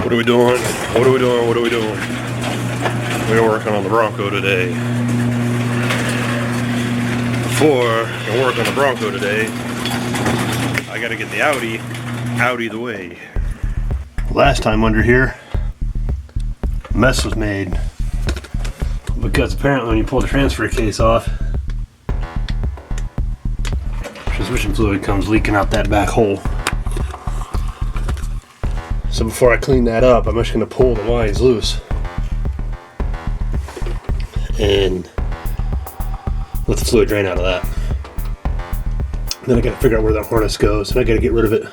What are we doing? What are we doing? What are we doing? We're working on the Bronco today. Before I work on the Bronco today, I gotta get the Audi out of the way. Last time under here, a mess was made because apparently when you pull the transfer case off, transmission fluid comes leaking out that back hole. So before I clean that up, I'm just going to pull the lines loose and let the fluid drain out of that. Then I got to figure out where that harness goes, and I got to get rid of it.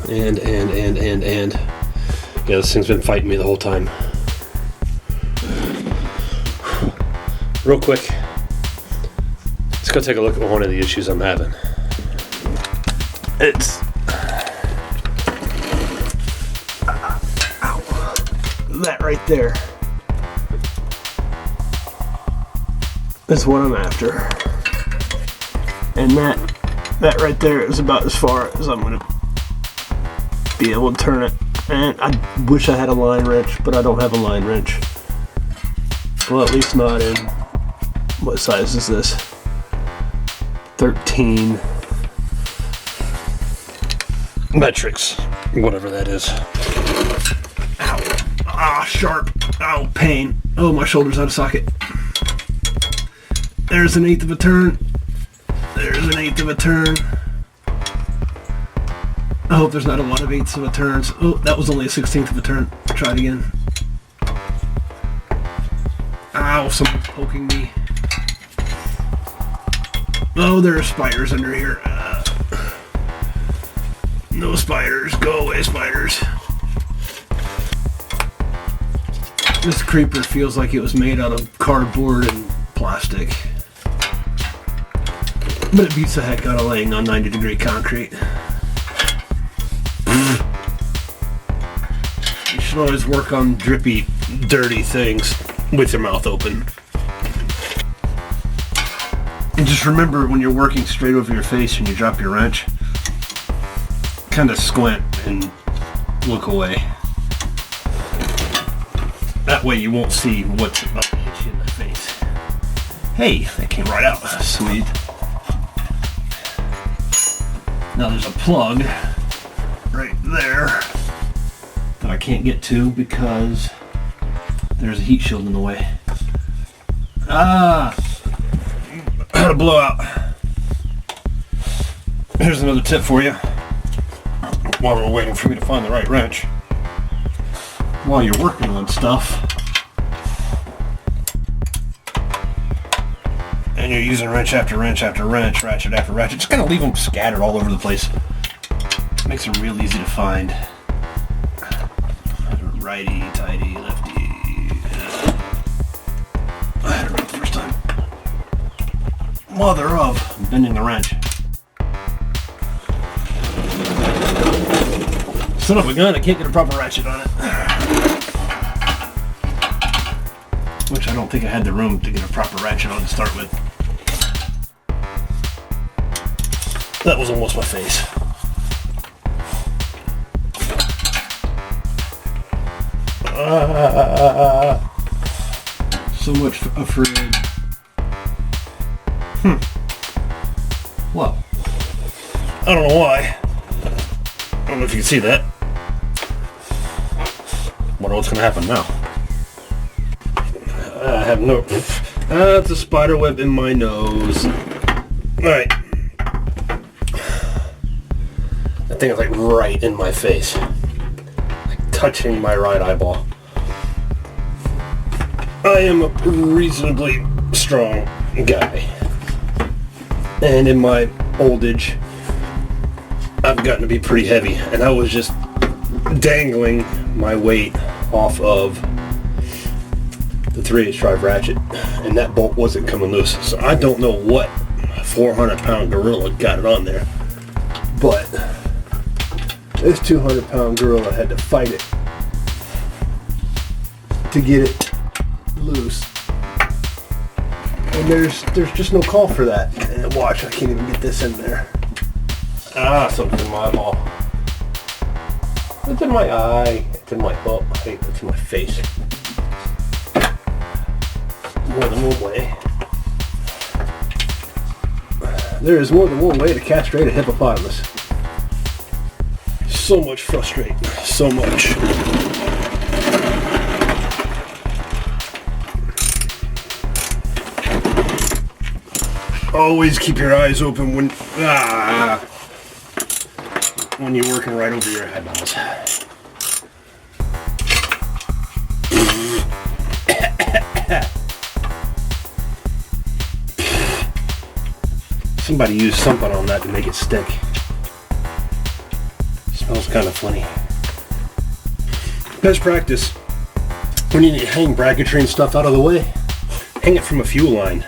And yeah, this thing's been fighting me the whole time. Real quick, let's go take a look at one of the issues I'm having. It's that right there is what I'm after, and that right there is about as far as I'm gonna be able to turn it. And I wish I had a line wrench, but I don't have a line wrench. Well, at least not in, what size is this? 13 metrics, whatever that is. Ah, sharp. Ow, pain. Oh, my shoulder's out of socket. There's an eighth of a turn. There's an eighth of a turn. I hope there's not a lot of eighths of a turns. Oh, that was only a 16th of a turn. Try it again. Ow, someone's poking me. Oh, there are spiders under here. No spiders. Go away, spiders. This creeper feels like it was made out of cardboard and plastic. But it beats the heck out of laying on 90-degree concrete. You should always work on drippy, dirty things with your mouth open. And just remember, when you're working straight over your face and you drop your wrench, kind of squint and look away. That way you won't see what's about to hit you in the face. Hey, that came right out. Sweet. Now there's a plug right there that I can't get to because there's a heat shield in the way. Ah! I had a blowout. Here's another tip for you. While we're waiting for me to find the right wrench. While you're working on stuff and you're using wrench after wrench after wrench, ratchet after ratchet, just kind of leave them scattered all over the place. Makes them real easy to find. Righty, tighty, lefty. I had it right the first time. Mother of bending the wrench. Son of a gun, I can't get a proper ratchet on it. Which I don't think I had the room to get a proper ratchet on to start with. That was almost my face. So much afraid. Well, I don't know why. I don't know if you can see that. Wonder what's gonna happen now. I have no. That's a spider web in my nose. Alright. That thing is like right in my face. Like touching my right eyeball. I am a reasonably strong guy. And in my old age, I've gotten to be pretty heavy. And I was just dangling my weight off of the 3/8 drive ratchet, and that bolt wasn't coming loose. So I don't know what 400-pound gorilla got it on there, but this 200-pound gorilla had to fight it to get it loose. And there's just no call for that. And watch, I can't even get this in there. Ah, something in my eyeball. It's in my eye. It's in my, well, hey, it's in my face. More than one way. There is more than one way to castrate a hippopotamus. So much frustrating. So much. Always keep your eyes open when you're working right over your eyeballs. Somebody used something on that to make it stick. Smells kind of funny. Best practice, when you need to hang bracketry and stuff out of the way, hang it from a fuel line.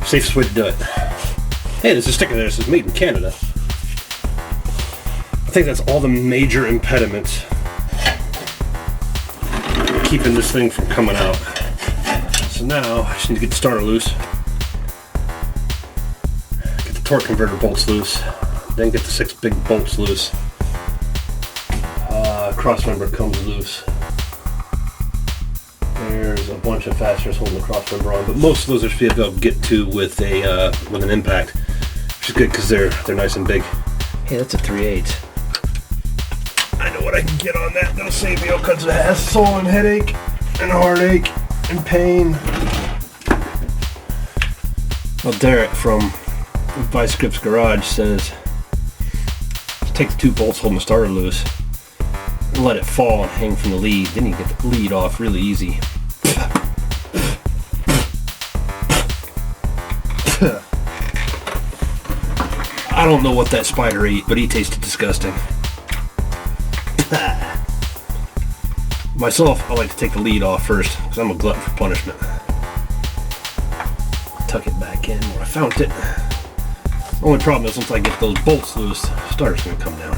Safest way to do it. Hey, there's a sticker there that says made in Canada. I think that's all the major impediments keeping this thing from coming out. So now I just need to get the starter loose, get the torque converter bolts loose, then get the 6 big bolts loose. Cross member comes loose. There's a bunch of fasteners holding the cross member on, but most of those I should be able to get to with an impact, which is good because they're nice and big. Hey, that's a 3/8. I know what I can get on that. That'll save me all kinds of hassle and headache and heartache and pain. Well, Derek from Vice Grips Garage says, take the 2 bolts holding the starter loose and let it fall and hang from the lead. Then you get the lead off really easy. I don't know what that spider ate, but he tasted disgusting. Myself, I like to take the lead off first because I'm a glutton for punishment. Tuck it back in where I found it. Only problem is once I get those bolts loose, the starter's going to come down.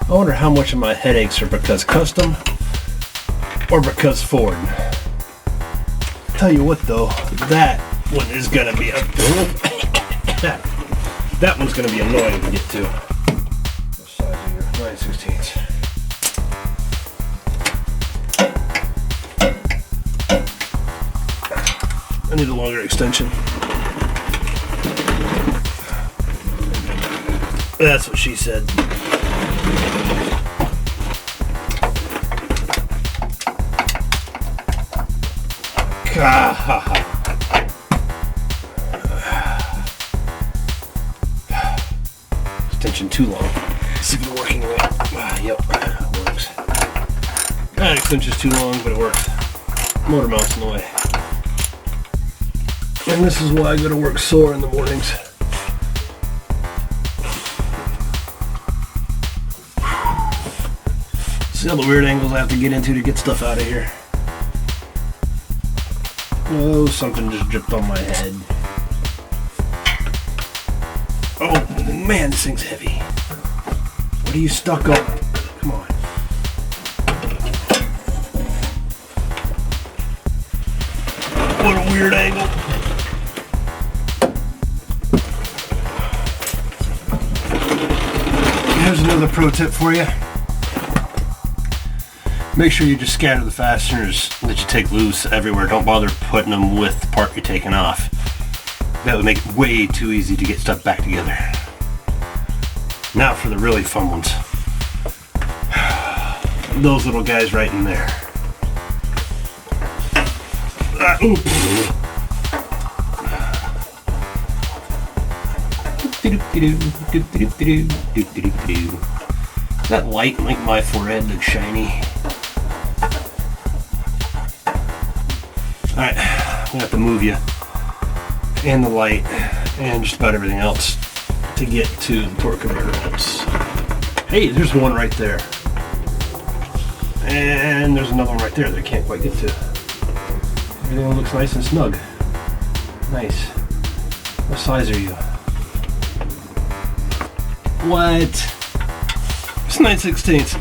I wonder how much of my headaches are because custom or because Ford. Tell you what though, that one is gonna be that one's gonna be annoying to get to. What size are your 9/16? I need a longer extension. That's what she said. Extension too long. Let's see if it's working right. Yep, it works. That extension's too long, but it works. Motor mount's in the way. And this is why I go to work sore in the mornings. See all the weird angles I have to get into to get stuff out of here. Oh, something just dripped on my head. Oh man, this thing's heavy. What are you stuck on? Come on. What a weird angle. Here's another pro tip for you. Make sure you just scatter the fasteners that you take loose everywhere. Don't bother putting them with the part you're taking off. That would make it way too easy to get stuff back together. Now for the really fun ones. Those little guys right in there. That light make my forehead look shiny. Alright, I'm gonna have to move you and the light and just about everything else to get to the torque converter bolts. Hey, there's one right there. And there's another one right there that I can't quite get to. Everything looks nice and snug. Nice. What size are you? What? It's 9/16.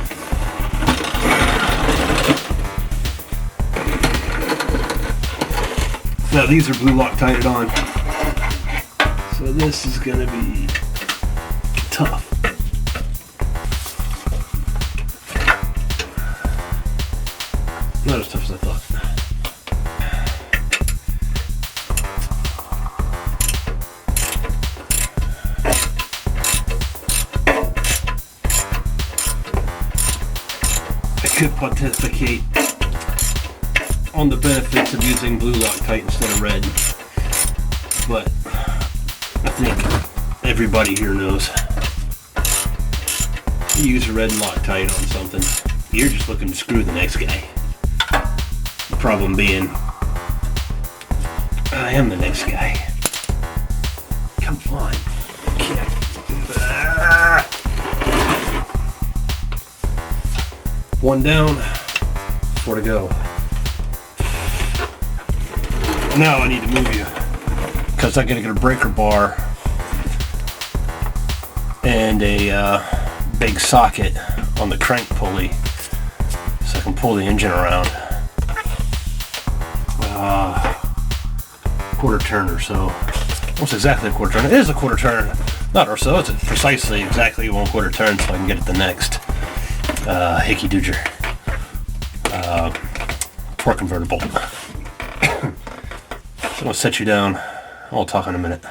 Now these are blue Loctited on. So this is gonna be tough. Not as tough as I thought. I could pontificate on the benefits of using blue Loctite instead of red, but I think everybody here knows you use a red Loctite on something, you're just looking to screw the next guy. The problem being, I am the next guy. Come on. One down, 4 to go. Now I need to move you because I gotta get a breaker bar and a big socket on the crank pulley so I can pull the engine around. Quarter turn or so. Almost exactly a quarter turn. It is a quarter turn, not or so. It's precisely exactly 1/4 turn, so I can get at the next hickey dooger torque convertible. So I'm gonna set you down. I'll talk in a minute.